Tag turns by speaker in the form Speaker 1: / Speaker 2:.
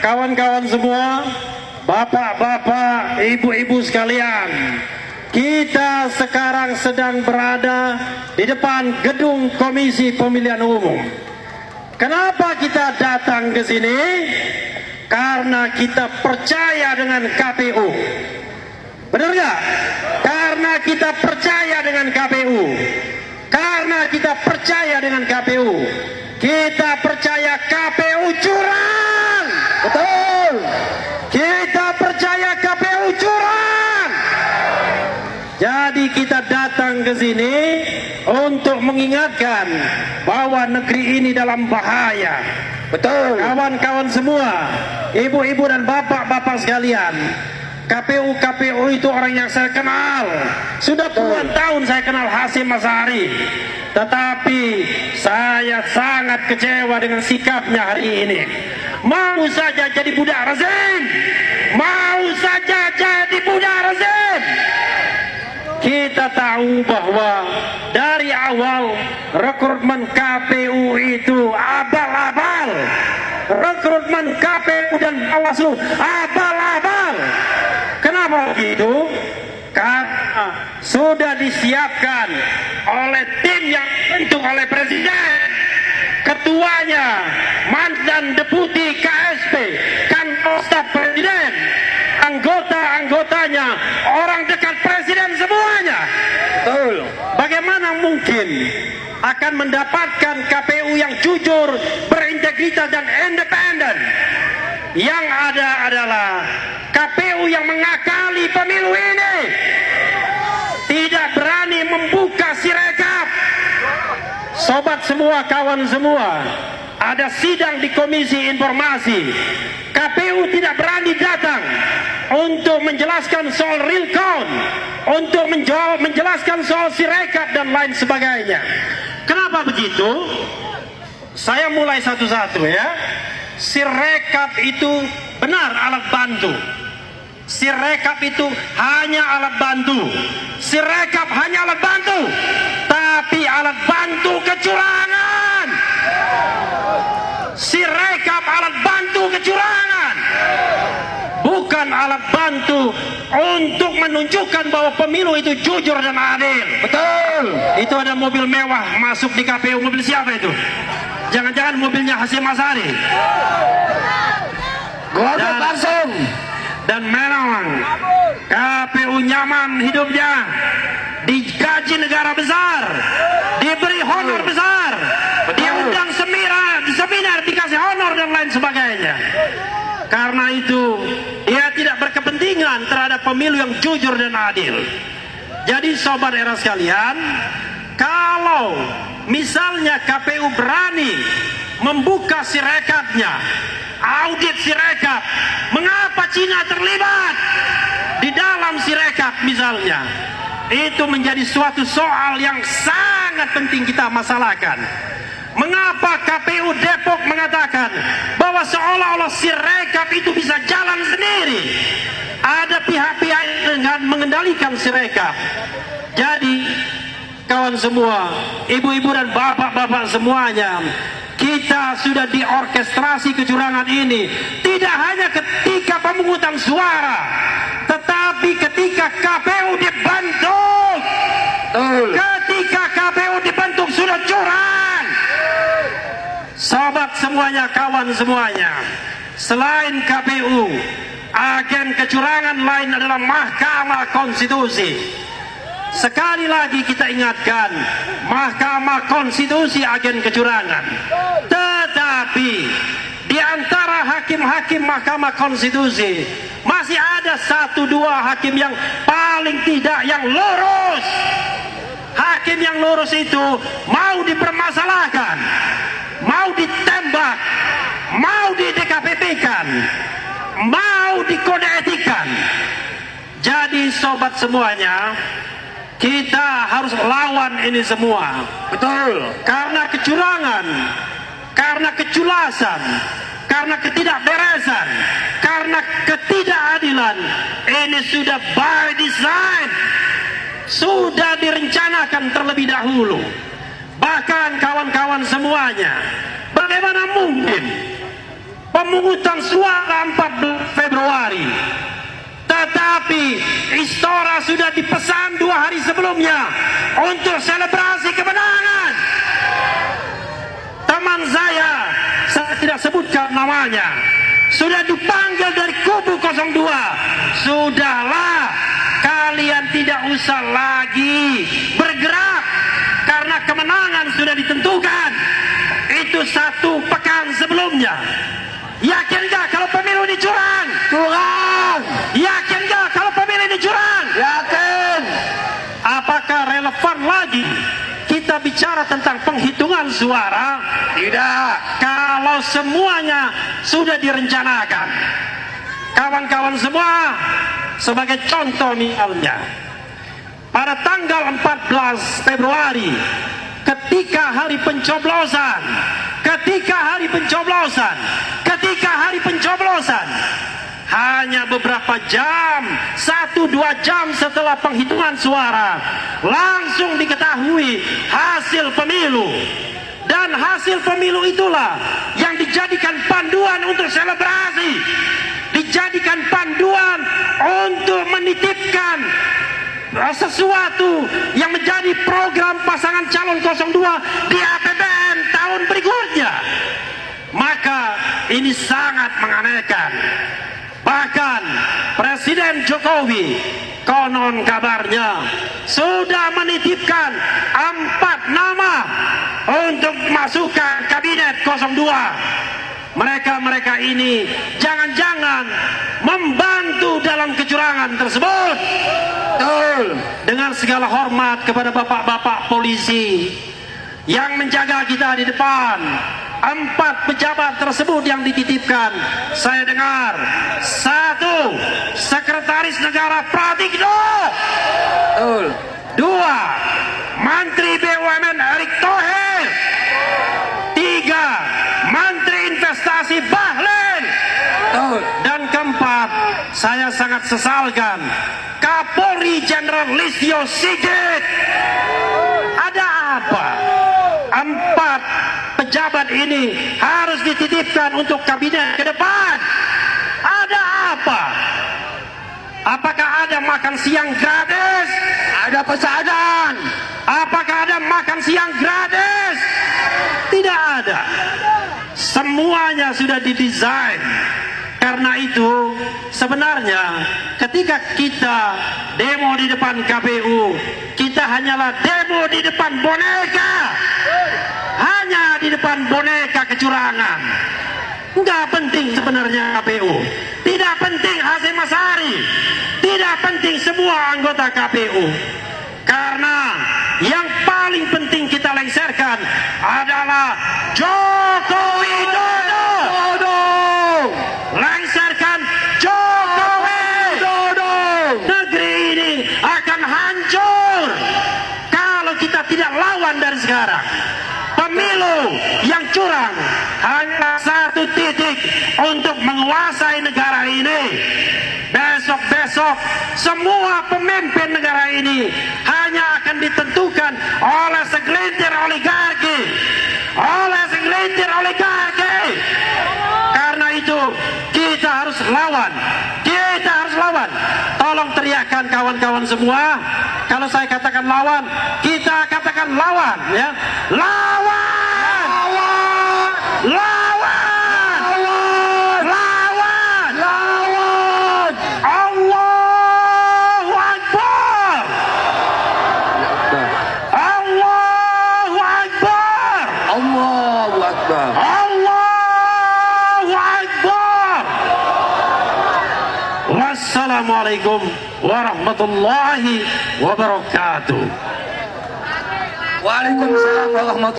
Speaker 1: kawan-kawan semua, bapak-bapak, ibu-ibu sekalian, kita sekarang sedang berada di depan gedung Komisi Pemilihan Umum. Kenapa kita datang ke sini? Karena kita percaya dengan KPU. Benar nggak? Karena kita percaya dengan KPU. Karena kita percaya dengan KPU. Kita percaya KPU curang. Betul. Kita percaya KPU curang. Jadi kita datang ke sini untuk mengingatkan bahwa negeri ini dalam bahaya. Betul. Kawan-kawan semua, ibu-ibu dan bapak-bapak sekalian, KPU itu orang yang saya kenal. Sudah puluhan tahun saya kenal Hasyim Asy'ari. Tetapi saya sangat kecewa dengan sikapnya hari ini. Mau saja jadi budak rezim. Mau saja jadi budak rezim. Kita tahu bahwa dari awal rekrutmen KPU itu abal-abal. Rekrutmen KPU dan Bawaslu abal-abal. Kenapa begitu? Karena sudah disiapkan oleh tim yang dibentuk oleh Presiden. Ketuanya mantan deputi KSP, kantor staf Presiden. Anggota-anggotanya orang dekat Presiden semuanya. Betul. Bagaimana mungkin akan mendapatkan KPU yang jujur, berintegritas dan independen? Yang ada adalah KPU yang mengakali pemilu ini, tidak berani membuka sirekap. Sobat semua, kawan semua, ada sidang di Komisi Informasi. KPU tidak berani datang untuk menjelaskan soal real count, untuk menjelaskan soal sirekap dan lain sebagainya. Kenapa begitu? Saya mulai satu-satu ya. Sirekap itu benar alat bantu. Sirekap itu hanya alat bantu. Sirekap hanya alat bantu, tapi alat bantu kecurangan. Sirekap alat bantu kecurangan, bukan alat bantu untuk menunjukkan bahwa pemilu itu jujur dan adil. Betul. Itu ada mobil mewah masuk di KPU. Mobil siapa itu? Jangan-jangan mobilnya Hasyim Asy'ari. Dan memang KPU nyaman hidupnya, digaji negara besar, diberi honor besar, diundang seminar, dikasih honor dan lain sebagainya. Karena itu dia tidak berkepentingan terhadap pemilu yang jujur dan adil. Jadi sobat era sekalian, kalau misalnya KPU berani membuka sirekapnya, audit sirekap, mengapa Cina terlibat di dalam sirekap misalnya? Itu menjadi suatu soal yang sangat penting kita masalahkan. Mengapa KPU Depok mengatakan bahwa seolah-olah sirekap itu bisa jalan sendiri? Ada pihak-pihak dengan mengendalikan sirekap. Jadi kawan semua, ibu-ibu dan bapak-bapak semuanya, kita sudah diorkestrasi kecurangan ini. Tidak hanya ketika pemungutan suara, tetapi ketika KPU dibentuk. Ketika KPU dibentuk sudah curang. Sobat semuanya, kawan semuanya, selain KPU, agen kecurangan lain adalah Mahkamah Konstitusi. Sekali lagi kita ingatkan, Mahkamah Konstitusi agen kecurangan. Tetapi di antara hakim-hakim Mahkamah Konstitusi masih ada 1-2 hakim yang paling tidak yang lurus. Hakim yang lurus itu mau dipermasalahkan, mau ditembak, mau di DKPP-kan, mau dikode etikan. Jadi sobat semuanya, kita harus lawan ini semua. Betul. Karena kecurangan, karena keculasan, karena ketidakberesan, karena ketidakadilan, ini sudah by design, sudah direncanakan terlebih dahulu. Bahkan kawan-kawan semuanya, bagaimana mungkin pemungutan suara 14 Februari. Tetapi Istora sudah dipesan 2 hari sebelumnya untuk selebrasi kemenangan. Teman saya tidak sebutkan namanya, sudah dipanggil dari kubu 02. Sudahlah, kalian tidak usah lagi bergerak karena kemenangan sudah ditentukan. Itu 1 pekan sebelumnya. Yakin gak kalau pemilu ini curang?
Speaker 2: Curang.
Speaker 1: Yakin gak kalau pemilu ini curang?
Speaker 2: Yakin.
Speaker 1: Apakah relevan lagi kita bicara tentang penghitungan suara?
Speaker 2: Tidak.
Speaker 1: Kalau semuanya sudah direncanakan. Kawan-kawan semua, sebagai contoh misalnya, pada tanggal 14 Februari, ketika hari pencoblosan, hanya beberapa jam, 1-2 jam setelah penghitungan suara, langsung diketahui hasil pemilu. Dan hasil pemilu itulah yang dijadikan panduan untuk selebrasi, dijadikan panduan untuk menitipkan sesuatu yang menjadi program pasangan calon 02 di APBN tahun berikutnya. Maka ini sangat menganehkan. Bahkan Presiden Jokowi konon kabarnya sudah menitipkan 4 nama untuk masukkan kabinet 02. Mereka ini jangan-jangan membantu dalam kecurangan tersebut.
Speaker 2: Betul.
Speaker 1: Dengan segala hormat kepada bapak-bapak polisi yang menjaga kita di depan, 4 pejabat tersebut yang dititipkan, saya dengar 1. Sekretaris Negara Pratikno.
Speaker 2: Betul.
Speaker 1: 2. Menteri BUMN Erick Thohir. 3. Menteri Investasi Bahlil.
Speaker 2: Betul.
Speaker 1: Dan keempat, saya sangat sesalkan Kapolri Jenderal Listio Sigit. Ada apa? 4 pejabat ini harus dititipkan untuk kabinet ke depan. Ada apa? Apakah ada makan siang gratis?
Speaker 2: Ada pesanan.
Speaker 1: Apakah ada makan siang gratis? Tidak ada. Semuanya sudah didesain. Karena itu sebenarnya ketika kita demo di depan KPU, kita hanyalah demo di depan boneka. Hanya di depan boneka kecurangan. Enggak penting sebenarnya KPU. Tidak penting Hasyim Asyari. Tidak penting semua anggota KPU. Karena yang paling penting kita lengserkan adalah Joko Widodo. Lengserkan Jokowi. Negeri ini akan hancur kalau kita tidak lawan dari sekarang. Pemilu yang curang hanya 1 titik untuk menguasai negara ini. Besok-besok semua pemimpin negara ini hanya akan ditentukan oleh segelintir oligarki. Karena itu kita harus lawan. Tolong teriakkan kawan-kawan semua. Kalau saya katakan lawan, kita katakan lawan, ya. Allahu Akbar. Allahu Akbar.
Speaker 2: Allahu Akbar.
Speaker 1: Allahu Akbar. Wassalamualaikum warahmatullahi wabarakatuh.
Speaker 2: Waalaikumsalam warahmatullahi